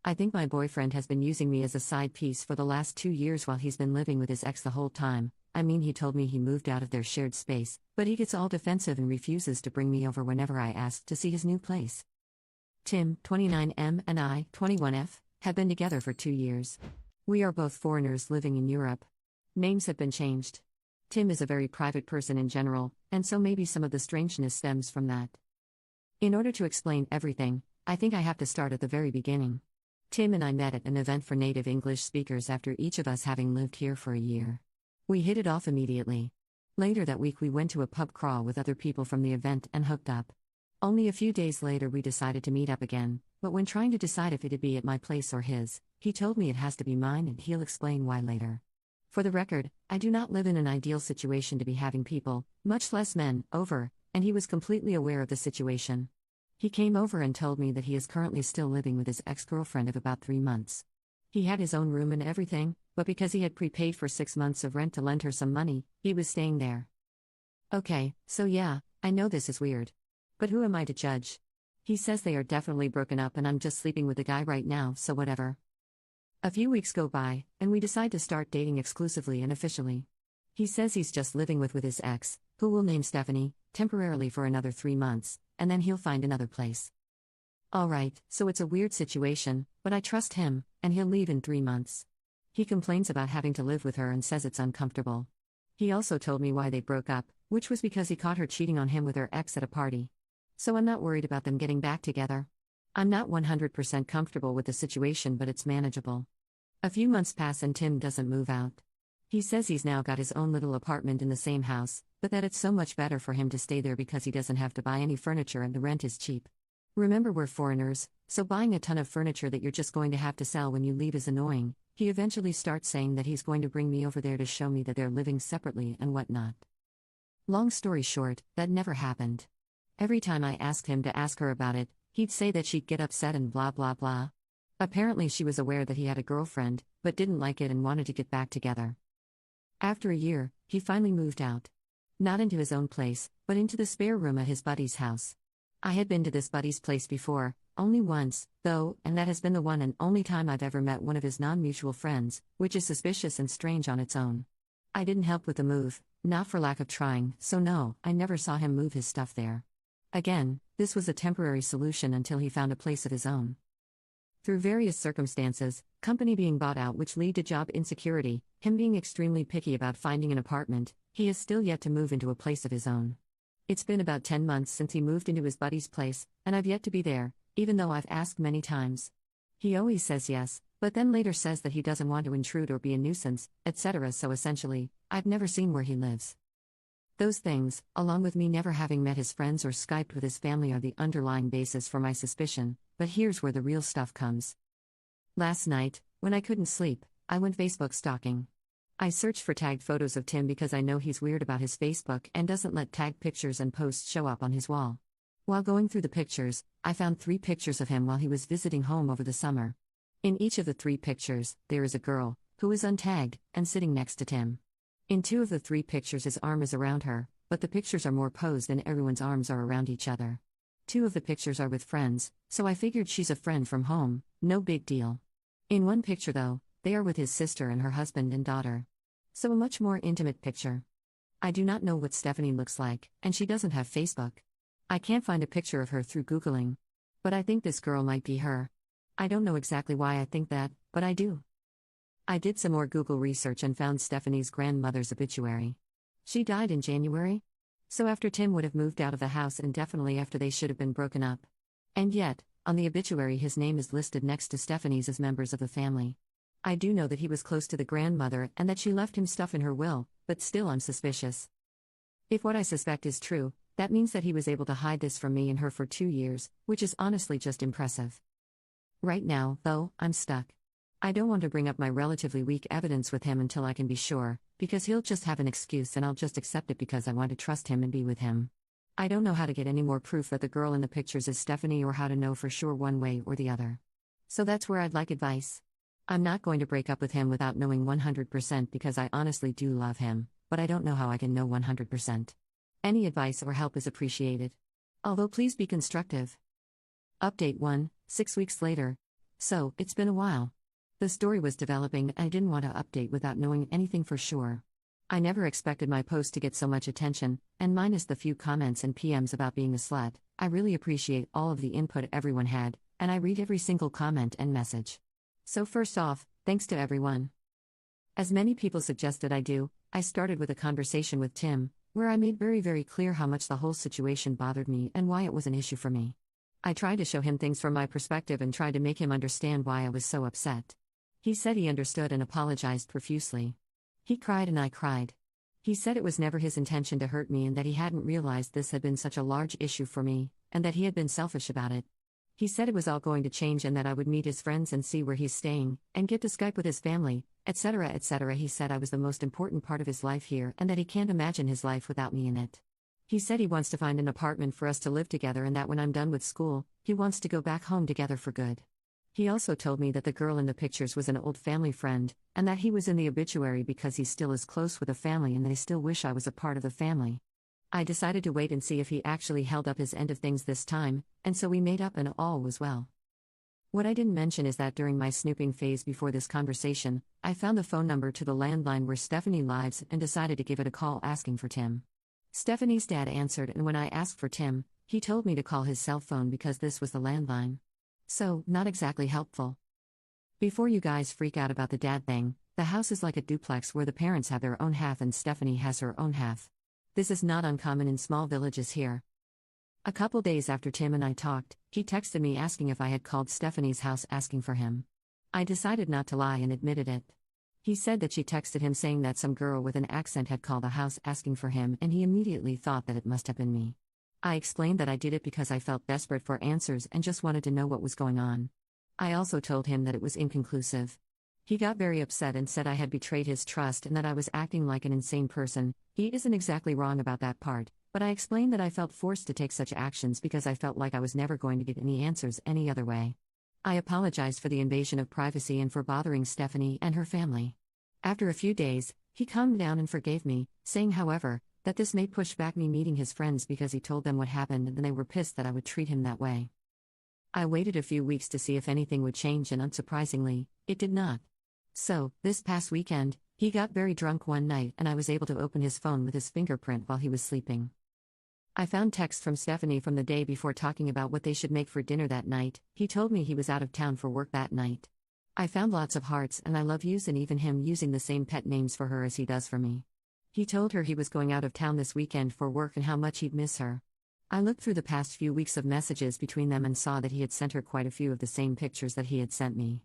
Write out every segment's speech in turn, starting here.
I think my boyfriend has been using me as a side piece for the last 2 years while he's been living with his ex the whole time. I mean, he told me he moved out of their shared space, but he gets all defensive and refuses to bring me over whenever I ask to see his new place. Tim, 29M, and I, 21F, have been together for 2 years. We are both foreigners living in Europe. Names have been changed. Tim is a very private person in general, and so maybe some of the strangeness stems from that. In order to explain everything, I think I have to start at the very beginning. Tim and I met at an event for native English speakers after each of us having lived here for a year. We hit it off immediately. Later that week we went to a pub crawl with other people from the event and hooked up. Only a few days later we decided to meet up again, but when trying to decide if it'd be at my place or his, he told me it has to be mine and he'll explain why later. For the record, I do not live in an ideal situation to be having people, much less men, over, and he was completely aware of the situation. He came over and told me that he is currently still living with his ex-girlfriend of about 3 months. He had his own room and everything, but because he had prepaid for 6 months of rent to lend her some money, he was staying there. Okay, so yeah, I know this is weird. But who am I to judge? He says they are definitely broken up and I'm just sleeping with the guy right now, so whatever. A few weeks go by, and we decide to start dating exclusively and officially. He says he's just living with his ex, who we'll name Stephanie, temporarily for another 3 months, and then he'll find another place. Alright, so it's a weird situation, but I trust him, and he'll leave in 3 months. He complains about having to live with her and says it's uncomfortable. He also told me why they broke up, which was because he caught her cheating on him with her ex at a party. So I'm not worried about them getting back together. I'm not 100% comfortable with the situation, but it's manageable. A few months pass and Tim doesn't move out. He says he's now got his own little apartment in the same house, but that it's so much better for him to stay there because he doesn't have to buy any furniture and the rent is cheap. Remember, we're foreigners, so buying a ton of furniture that you're just going to have to sell when you leave is annoying. He eventually starts saying that he's going to bring me over there to show me that they're living separately and whatnot. Long story short, that never happened. Every time I asked him to ask her about it, he'd say that she'd get upset and blah blah blah. Apparently she was aware that he had a girlfriend, but didn't like it and wanted to get back together. After a year, he finally moved out. Not into his own place, but into the spare room at his buddy's house. I had been to this buddy's place before, only once, though, and that has been the one and only time I've ever met one of his non-mutual friends, which is suspicious and strange on its own. I didn't help with the move, not for lack of trying, so no, I never saw him move his stuff there. Again, this was a temporary solution until he found a place of his own. Through various circumstances, company being bought out which lead to job insecurity, him being extremely picky about finding an apartment, he has still yet to move into a place of his own. It's been about 10 months since he moved into his buddy's place, and I've yet to be there, even though I've asked many times. He always says yes, but then later says that he doesn't want to intrude or be a nuisance, etc. So essentially, I've never seen where he lives. Those things, along with me never having met his friends or Skyped with his family, are the underlying basis for my suspicion, but here's where the real stuff comes. Last night, when I couldn't sleep, I went Facebook stalking. I searched for tagged photos of Tim because I know he's weird about his Facebook and doesn't let tagged pictures and posts show up on his wall. While going through the pictures, I found 3 pictures of him while he was visiting home over the summer. In each of the 3 pictures, there is a girl, who is untagged, and sitting next to Tim. In 2 of the 3 pictures his arm is around her, but the pictures are more posed and everyone's arms are around each other. 2 of the pictures are with friends, so I figured she's a friend from home, no big deal. In 1 picture though, they are with his sister and her husband and daughter. So a much more intimate picture. I do not know what Stephanie looks like, and she doesn't have Facebook. I can't find a picture of her through Googling. But I think this girl might be her. I don't know exactly why I think that, but I do. I did some more Google research and found Stephanie's grandmother's obituary. She died in January? So after Tim would have moved out of the house and definitely after they should have been broken up. And yet, on the obituary his name is listed next to Stephanie's as members of the family. I do know that he was close to the grandmother and that she left him stuff in her will, but still I'm suspicious. If what I suspect is true, that means that he was able to hide this from me and her for 2 years, which is honestly just impressive. Right now, though, I'm stuck. I don't want to bring up my relatively weak evidence with him until I can be sure, because he'll just have an excuse and I'll just accept it because I want to trust him and be with him. I don't know how to get any more proof that the girl in the pictures is Stephanie or how to know for sure one way or the other. So that's where I'd like advice. I'm not going to break up with him without knowing 100% because I honestly do love him, but I don't know how I can know 100%. Any advice or help is appreciated. Although please be constructive. Update 1, 6 weeks later. So, it's been a while. The story was developing and I didn't want to update without knowing anything for sure. I never expected my post to get so much attention, and minus the few comments and PMs about being a slut, I really appreciate all of the input everyone had, and I read every single comment and message. So first off, thanks to everyone. As many people suggested I do, I started with a conversation with Tim, where I made very clear how much the whole situation bothered me and why it was an issue for me. I tried to show him things from my perspective and tried to make him understand why I was so upset. He said he understood and apologized profusely. He cried and I cried. He said it was never his intention to hurt me and that he hadn't realized this had been such a large issue for me, and that he had been selfish about it. He said it was all going to change and that I would meet his friends and see where he's staying, and get to Skype with his family, etc. etc. He said I was the most important part of his life here and that he can't imagine his life without me in it. He said he wants to find an apartment for us to live together and that when I'm done with school, he wants to go back home together for good. He also told me that the girl in the pictures was an old family friend, and that he was in the obituary because he still is close with the family and they still wish I was a part of the family. I decided to wait and see if he actually held up his end of things this time, and so we made up and all was well. What I didn't mention is that during my snooping phase before this conversation, I found the phone number to the landline where Stephanie lives and decided to give it a call asking for Tim. Stephanie's dad answered, and when I asked for Tim, he told me to call his cell phone because this was the landline. So, not exactly helpful. Before you guys freak out about the dad thing, the house is like a duplex where the parents have their own half and Stephanie has her own half. This is not uncommon in small villages here. A couple days after Tim and I talked, he texted me asking if I had called Stephanie's house asking for him. I decided not to lie and admitted it. He said that she texted him saying that some girl with an accent had called the house asking for him and he immediately thought that it must have been me. I explained that I did it because I felt desperate for answers and just wanted to know what was going on. I also told him that it was inconclusive. He got very upset and said I had betrayed his trust and that I was acting like an insane person. He isn't exactly wrong about that part, but I explained that I felt forced to take such actions because I felt like I was never going to get any answers any other way. I apologized for the invasion of privacy and for bothering Stephanie and her family. After a few days, he calmed down and forgave me, saying, however, that this may push back me meeting his friends because he told them what happened and they were pissed that I would treat him that way. I waited a few weeks to see if anything would change and unsurprisingly, it did not. So, this past weekend, he got very drunk one night and I was able to open his phone with his fingerprint while he was sleeping. I found texts from Stephanie from the day before talking about what they should make for dinner that night. He told me he was out of town for work that night. I found lots of hearts and I love yous and even him using the same pet names for her as he does for me. He told her he was going out of town this weekend for work and how much he'd miss her. I looked through the past few weeks of messages between them and saw that he had sent her quite a few of the same pictures that he had sent me.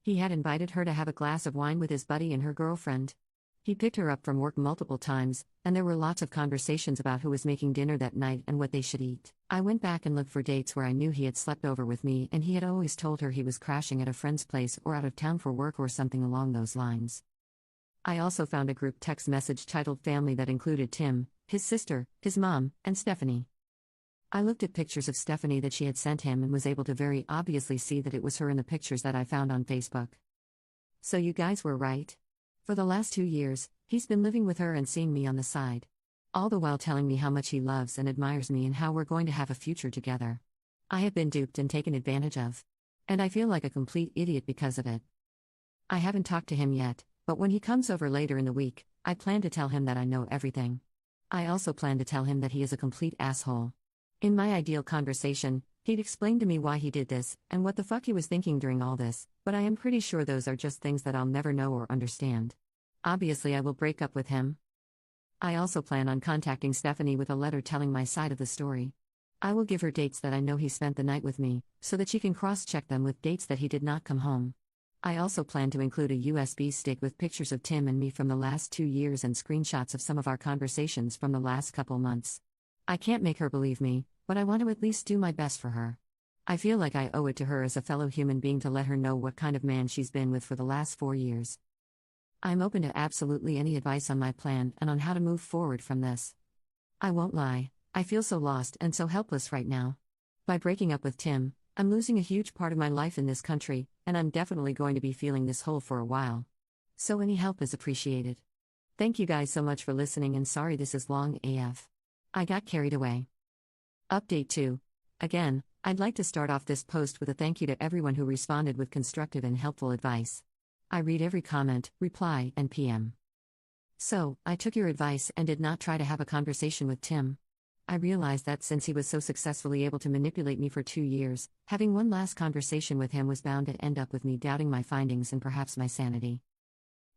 He had invited her to have a glass of wine with his buddy and her girlfriend. He picked her up from work multiple times, and there were lots of conversations about who was making dinner that night and what they should eat. I went back and looked for dates where I knew he had slept over with me and he had always told her he was crashing at a friend's place or out of town for work or something along those lines. I also found a group text message titled Family that included Tim, his sister, his mom, and Stephanie. I looked at pictures of Stephanie that she had sent him and was able to very obviously see that it was her in the pictures that I found on Facebook. So you guys were right. For the last 2 years, he's been living with her and seeing me on the side. All the while telling me how much he loves and admires me and how we're going to have a future together. I have been duped and taken advantage of. And I feel like a complete idiot because of it. I haven't talked to him yet, but when he comes over later in the week, I plan to tell him that I know everything. I also plan to tell him that he is a complete asshole. In my ideal conversation, he'd explain to me why he did this and what the fuck he was thinking during all this, but I am pretty sure those are just things that I'll never know or understand. Obviously, I will break up with him. I also plan on contacting Stephanie with a letter telling my side of the story. I will give her dates that I know he spent the night with me, so that she can cross-check them with dates that he did not come home. I also plan to include a USB stick with pictures of Tim and me from the last 2 years and screenshots of some of our conversations from the last couple months. I can't make her believe me, but I want to at least do my best for her. I feel like I owe it to her as a fellow human being to let her know what kind of man she's been with for the last 4 years. I'm open to absolutely any advice on my plan and on how to move forward from this. I won't lie, I feel so lost and so helpless right now. By breaking up with Tim, I'm losing a huge part of my life in this country, and I'm definitely going to be feeling this hole for a while. So any help is appreciated. Thank you guys so much for listening and sorry this is long AF. I got carried away. Update 2. Again, I'd like to start off this post with a thank you to everyone who responded with constructive and helpful advice. I read every comment, reply, and PM. So, I took your advice and did not try to have a conversation with Tim. I realized that since he was so successfully able to manipulate me for 2 years, having one last conversation with him was bound to end up with me doubting my findings and perhaps my sanity.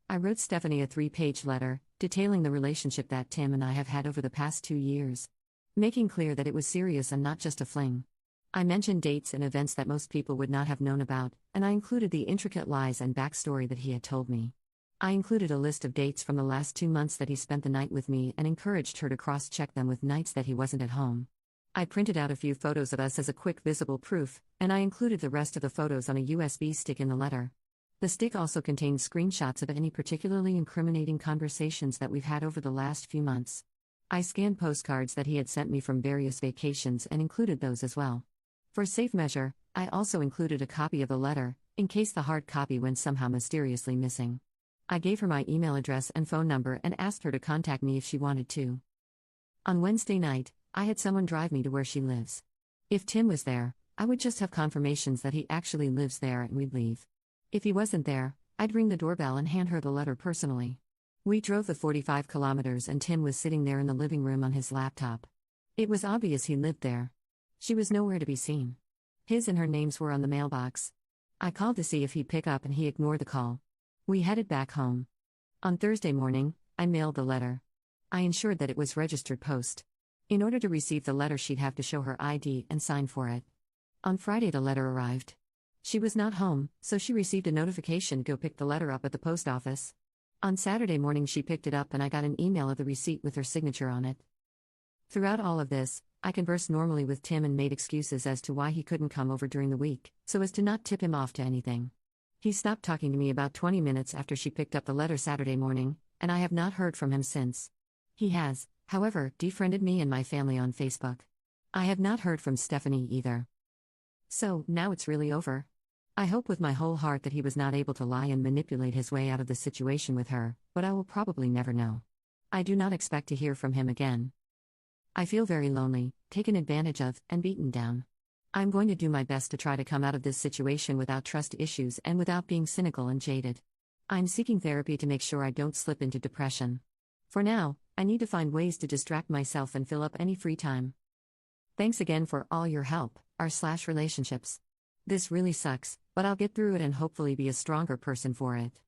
I wrote Stephanie a 3-page letter, detailing the relationship that Tim and I have had over the past 2 years, making clear that it was serious and not just a fling. I mentioned dates and events that most people would not have known about, and I included the intricate lies and backstory that he had told me. I included a list of dates from the last 2 months that he spent the night with me and encouraged her to cross-check them with nights that he wasn't at home. I printed out a few photos of us as a quick visible proof, and I included the rest of the photos on a USB stick in the letter. The stick also contained screenshots of any particularly incriminating conversations that we've had over the last few months. I scanned postcards that he had sent me from various vacations and included those as well. For safe measure, I also included a copy of the letter, in case the hard copy went somehow mysteriously missing. I gave her my email address and phone number and asked her to contact me if she wanted to. On Wednesday night, I had someone drive me to where she lives. If Tim was there, I would just have confirmations that he actually lives there and we'd leave. If he wasn't there, I'd ring the doorbell and hand her the letter personally. We drove the 45 kilometers and Tim was sitting there in the living room on his laptop. It was obvious he lived there. She was nowhere to be seen. His and her names were on the mailbox. I called to see if he'd pick up and he ignored the call. We headed back home. On Thursday morning, I mailed the letter. I ensured that it was registered post. In order to receive the letter, she'd have to show her ID and sign for it. On Friday, the letter arrived. She was not home, so she received a notification to go pick the letter up at the post office. On Saturday morning, she picked it up and I got an email of the receipt with her signature on it. Throughout all of this, I conversed normally with Tim and made excuses as to why he couldn't come over during the week, so as to not tip him off to anything. He stopped talking to me about 20 minutes after she picked up the letter Saturday morning, and I have not heard from him since. He has, however, defriended me and my family on Facebook. I have not heard from Stephanie either. So, now it's really over. I hope with my whole heart that he was not able to lie and manipulate his way out of the situation with her, but I will probably never know. I do not expect to hear from him again. I feel very lonely, taken advantage of, and beaten down. I'm going to do my best to try to come out of this situation without trust issues and without being cynical and jaded. I'm seeking therapy to make sure I don't slip into depression. For now, I need to find ways to distract myself and fill up any free time. Thanks again for all your help, r/relationships. This really sucks, but I'll get through it and hopefully be a stronger person for it.